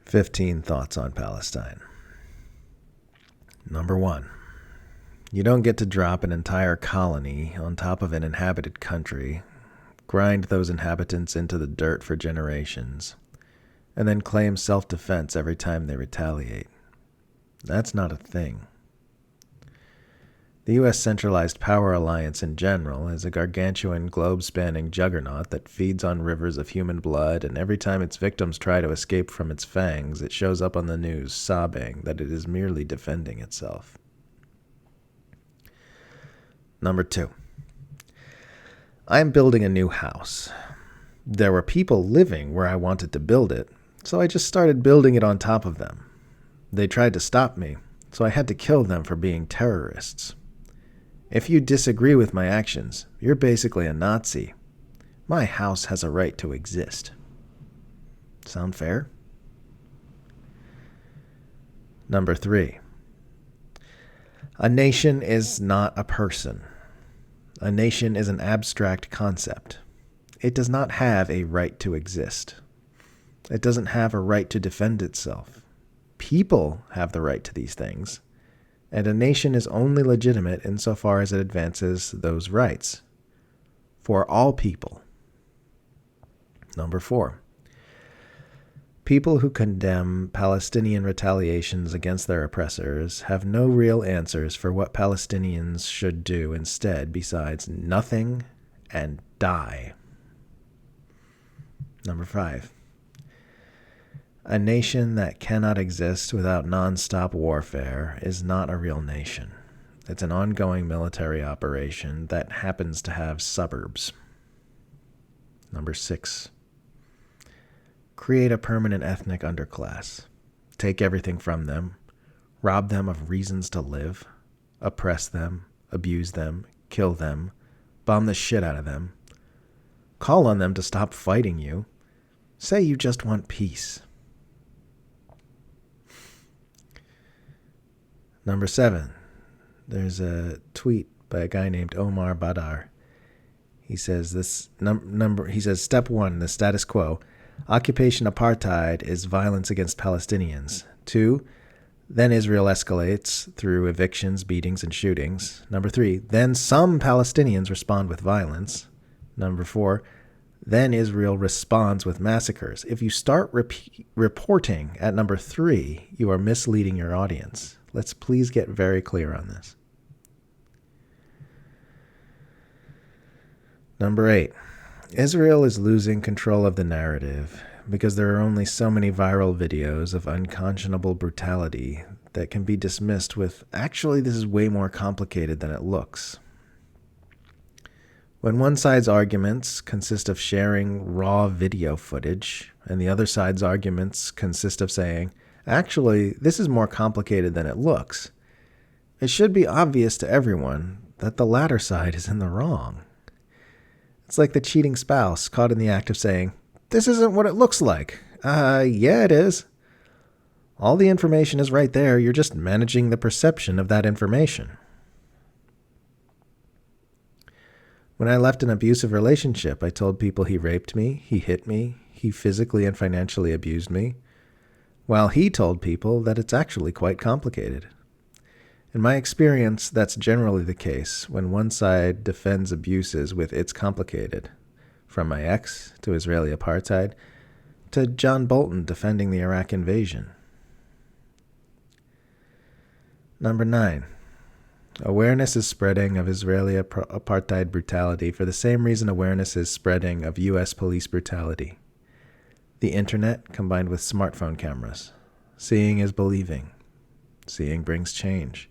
15 thoughts on Palestine. Number 1. You don't get to drop an entire colony on top of an inhabited country, grind those inhabitants into the dirt for generations, and then claim self-defense every time they retaliate. That's not a thing. The U.S. centralized power alliance in general is a gargantuan globe-spanning juggernaut that feeds on rivers of human blood, and every time its victims try to escape from its fangs, it shows up on the news sobbing that it is merely defending itself. Number 2. I am building a new house. There were people living where I wanted to build it, so I just started building it on top of them. They tried to stop me, so I had to kill them for being terrorists. If you disagree with my actions, you're basically a Nazi. My house has a right to exist. Sound fair? Number 3. A nation is not a person. A nation is an abstract concept. It does not have a right to exist. It doesn't have a right to defend itself. People have the right to these things, and a nation is only legitimate insofar as it advances those rights for all people. Number 4. People who condemn Palestinian retaliations against their oppressors have no real answers for what Palestinians should do instead besides nothing and die. Number 5. A nation that cannot exist without nonstop warfare is not a real nation. It's an ongoing military operation that happens to have suburbs. Number 6. Create a permanent ethnic underclass. Take everything from them. Rob them of reasons to live. Oppress them. Abuse them. Kill them. Bomb the shit out of them. Call on them to stop fighting you. Say you just want peace. Number 7. There's a tweet by a guy named Omar Badar. He says step 1, the status quo. Occupation apartheid is violence against Palestinians. 2. Then Israel escalates through evictions, beatings, and shootings. Number 3. Then some Palestinians respond with violence. Number 4. Then Israel responds with massacres. If you start reporting at number 3, you are misleading your audience. Let's please get very clear on this. Number 8. Israel is losing control of the narrative because there are only so many viral videos of unconscionable brutality that can be dismissed with, actually, this is way more complicated than it looks. When one side's arguments consist of sharing raw video footage, and the other side's arguments consist of saying, actually, this is more complicated than it looks, it should be obvious to everyone that the latter side is in the wrong. It's like the cheating spouse caught in the act of saying, this isn't what it looks like. Yeah, it is. All the information is right there. You're just managing the perception of that information. When I left an abusive relationship, I told people he raped me, he hit me, he physically and financially abused me, while he told people that it's actually quite complicated. In my experience, that's generally the case when one side defends abuses with "it's complicated," from my ex to Israeli apartheid to John Bolton defending the Iraq invasion. Number 9. Awareness is spreading of Israeli apartheid brutality for the same reason awareness is spreading of U.S. police brutality. The internet combined with smartphone cameras. Seeing is believing. Seeing brings change.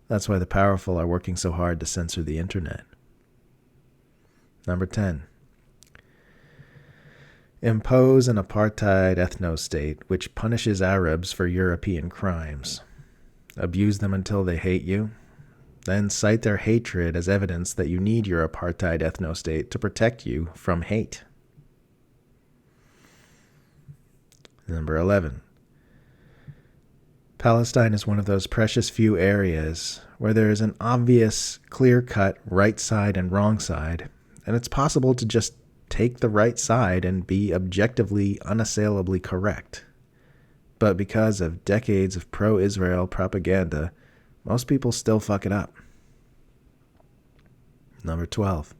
That's why the powerful are working so hard to censor the internet. Number 10. Impose an apartheid ethnostate which punishes Arabs for European crimes. Abuse them until they hate you. Then cite their hatred as evidence that you need your apartheid ethnostate to protect you from hate. Number 11. Palestine is one of those precious few areas where there is an obvious, clear-cut right side and wrong side, and it's possible to just take the right side and be objectively, unassailably correct. But because of decades of pro-Israel propaganda, most people still fuck it up. Number 12.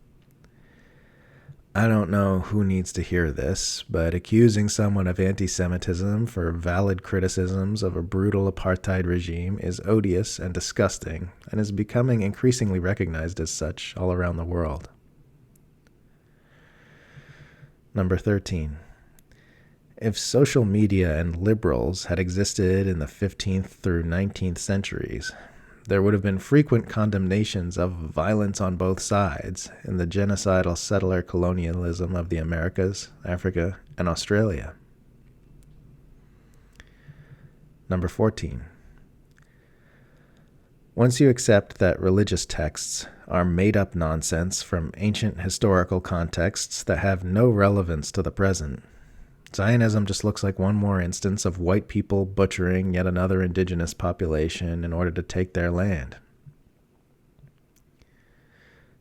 I don't know who needs to hear this, but accusing someone of anti-Semitism for valid criticisms of a brutal apartheid regime is odious and disgusting, and is becoming increasingly recognized as such all around the world. Number 13. If social media and liberals had existed in the 15th through 19th centuries, there would have been frequent condemnations of violence on both sides in the genocidal settler colonialism of the Americas, Africa, and Australia. Number 14. Once you accept that religious texts are made-up nonsense from ancient historical contexts that have no relevance to the present, Zionism just looks like one more instance of white people butchering yet another indigenous population in order to take their land.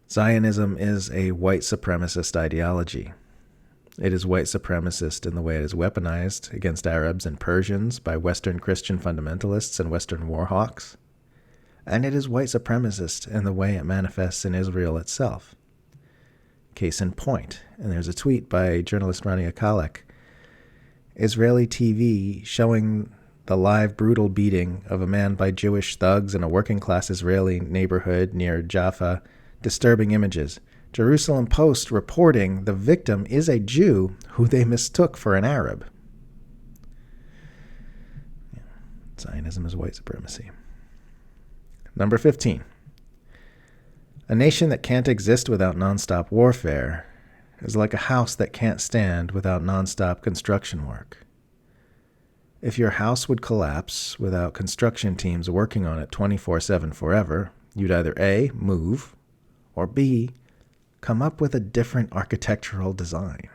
Zionism is a white supremacist ideology. It is white supremacist in the way it is weaponized against Arabs and Persians by Western Christian fundamentalists and Western war hawks. And it is white supremacist in the way it manifests in Israel itself. Case in point, and there's a tweet by journalist Rania Khalek, Israeli TV showing the live brutal beating of a man by Jewish thugs in a working-class Israeli neighborhood near Jaffa, disturbing images. Jerusalem Post reporting the victim is a Jew who they mistook for an Arab. Zionism is white supremacy. Number 15. A nation that can't exist without nonstop warfare is like a house that can't stand without nonstop construction work. If your house would collapse without construction teams working on it 24/7 forever, you'd either A, move, or B, come up with a different architectural design.